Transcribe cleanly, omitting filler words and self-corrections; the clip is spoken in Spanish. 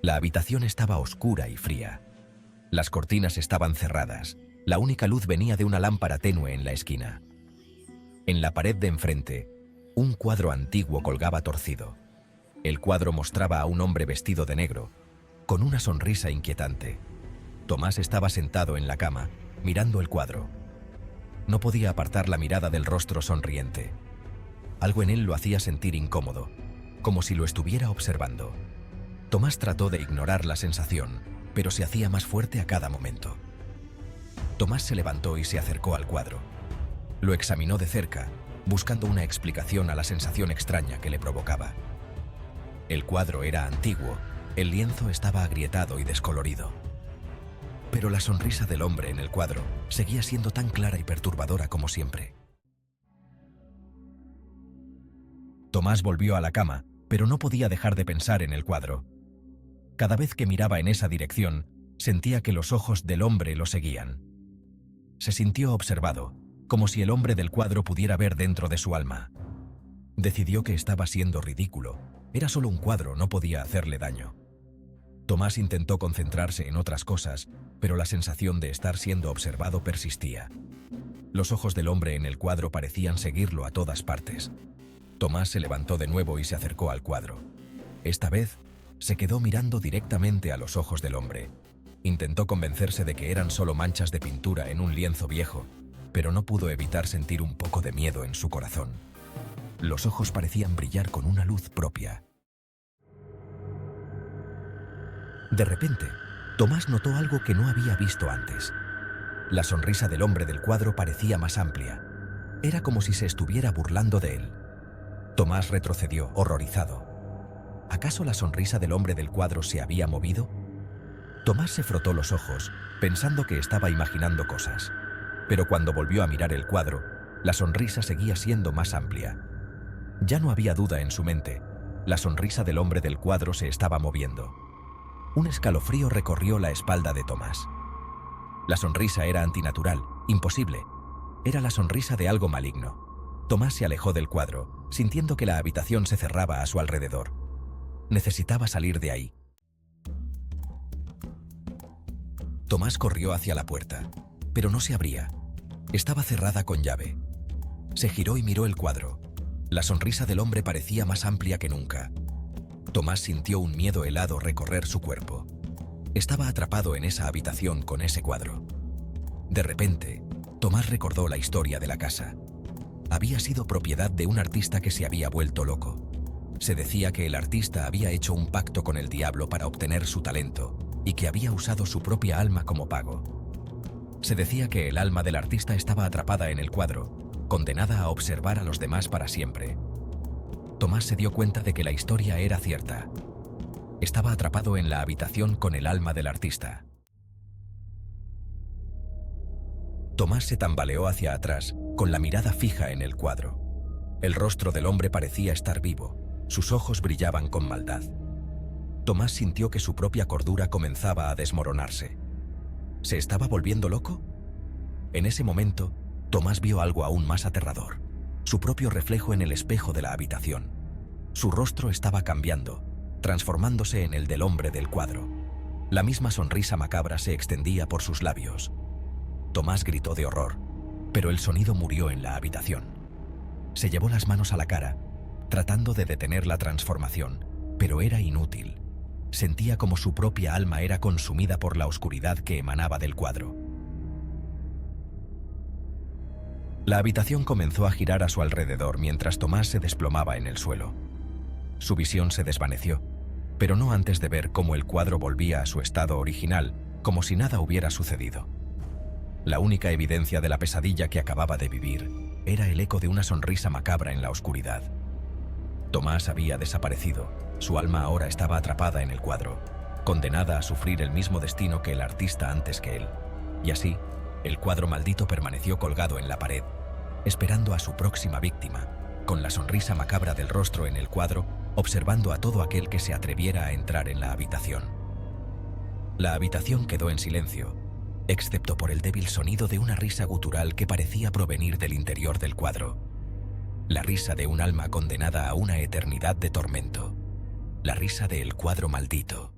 La habitación estaba oscura y fría. Las cortinas estaban cerradas. La única luz venía de una lámpara tenue en la esquina. En la pared de enfrente, un cuadro antiguo colgaba torcido. El cuadro mostraba a un hombre vestido de negro, con una sonrisa inquietante. Tomás estaba sentado en la cama, mirando el cuadro. No podía apartar la mirada del rostro sonriente. Algo en él lo hacía sentir incómodo, como si lo estuviera observando. Tomás trató de ignorar la sensación, pero se hacía más fuerte a cada momento. Tomás se levantó y se acercó al cuadro. Lo examinó de cerca, buscando una explicación a la sensación extraña que le provocaba. El cuadro era antiguo, el lienzo estaba agrietado y descolorido. Pero la sonrisa del hombre en el cuadro seguía siendo tan clara y perturbadora como siempre. Tomás volvió a la cama, pero no podía dejar de pensar en el cuadro. Cada vez que miraba en esa dirección, sentía que los ojos del hombre lo seguían. Se sintió observado, como si el hombre del cuadro pudiera ver dentro de su alma. Decidió que estaba siendo ridículo. Era solo un cuadro, no podía hacerle daño. Tomás intentó concentrarse en otras cosas, pero la sensación de estar siendo observado persistía. Los ojos del hombre en el cuadro parecían seguirlo a todas partes. Tomás se levantó de nuevo y se acercó al cuadro. Esta vez, se quedó mirando directamente a los ojos del hombre. Intentó convencerse de que eran solo manchas de pintura en un lienzo viejo, pero no pudo evitar sentir un poco de miedo en su corazón. Los ojos parecían brillar con una luz propia. De repente, Tomás notó algo que no había visto antes. La sonrisa del hombre del cuadro parecía más amplia. Era como si se estuviera burlando de él. Tomás retrocedió, horrorizado. ¿Acaso la sonrisa del hombre del cuadro se había movido? Tomás se frotó los ojos, pensando que estaba imaginando cosas. Pero cuando volvió a mirar el cuadro, la sonrisa seguía siendo más amplia. Ya no había duda en su mente. La sonrisa del hombre del cuadro se estaba moviendo. Un escalofrío recorrió la espalda de Tomás. La sonrisa era antinatural, imposible. Era la sonrisa de algo maligno. Tomás se alejó del cuadro, sintiendo que la habitación se cerraba a su alrededor. Necesitaba salir de ahí. Tomás corrió hacia la puerta, pero no se abría. Estaba cerrada con llave. Se giró y miró el cuadro. La sonrisa del hombre parecía más amplia que nunca. Tomás sintió un miedo helado recorrer su cuerpo. Estaba atrapado en esa habitación con ese cuadro. De repente, Tomás recordó la historia de la casa. Había sido propiedad de un artista que se había vuelto loco. Se decía que el artista había hecho un pacto con el diablo para obtener su talento y que había usado su propia alma como pago. Se decía que el alma del artista estaba atrapada en el cuadro, condenada a observar a los demás para siempre. Tomás se dio cuenta de que la historia era cierta. Estaba atrapado en la habitación con el alma del artista. Tomás se tambaleó hacia atrás, con la mirada fija en el cuadro. El rostro del hombre parecía estar vivo. Sus ojos brillaban con maldad. Tomás sintió que su propia cordura comenzaba a desmoronarse. ¿Se estaba volviendo loco? En ese momento, Tomás vio algo aún más aterrador. Su propio reflejo en el espejo de la habitación. Su rostro estaba cambiando, transformándose en el del hombre del cuadro. La misma sonrisa macabra se extendía por sus labios. Tomás gritó de horror, pero el sonido murió en la habitación. Se llevó las manos a la cara, tratando de detener la transformación, pero era inútil. Sentía como su propia alma era consumida por la oscuridad que emanaba del cuadro. La habitación comenzó a girar a su alrededor mientras Tomás se desplomaba en el suelo. Su visión se desvaneció, pero no antes de ver cómo el cuadro volvía a su estado original, como si nada hubiera sucedido. La única evidencia de la pesadilla que acababa de vivir era el eco de una sonrisa macabra en la oscuridad. Tomás había desaparecido. Su alma ahora estaba atrapada en el cuadro, condenada a sufrir el mismo destino que el artista antes que él. Y así, el cuadro maldito permaneció colgado en la pared, esperando a su próxima víctima, con la sonrisa macabra del rostro en el cuadro, observando a todo aquel que se atreviera a entrar en la habitación. La habitación quedó en silencio, excepto por el débil sonido de una risa gutural que parecía provenir del interior del cuadro. La risa de un alma condenada a una eternidad de tormento. La risa del cuadro maldito.